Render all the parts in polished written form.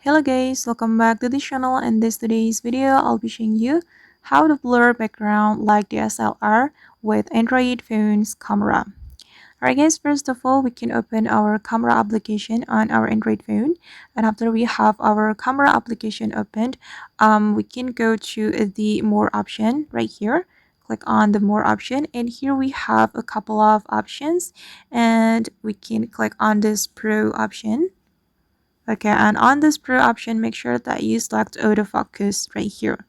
Hello guys, welcome back to the channel. In today's video, I'll be showing you how to blur background like DSLR with Android phone's camera. Alright guys, first of all, we can open our camera application on our Android phone. And after we have our camera application opened, we can go to the more option right here. Click on the more option, and here we have a couple of options, and we can click on this pro option. Okay, and on this pro option, make sure that you select autofocus right here.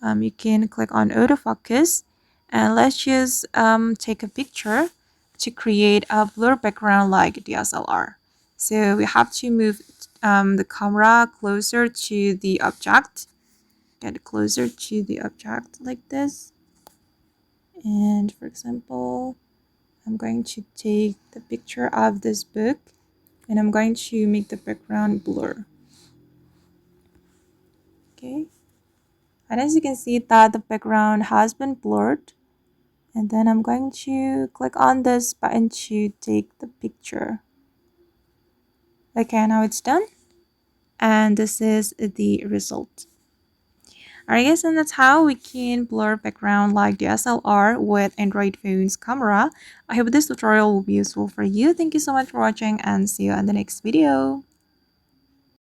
You can click on autofocus, and let's just take a picture to create a blur background like DSLR. So we have to move the camera closer to the object. Get closer to the object like this. And for example, I'm going to take the picture of this book, and I'm going to make the background blur. Okay, and as you can see that the background has been blurred, and then I'm going to click on this button to take the picture. Okay, now it's done, and this is the result. Alright guys, and that's how we can blur background like DSLR with Android phone's camera. I hope this tutorial will be useful for you. Thank you so much for watching, and see you in the next video.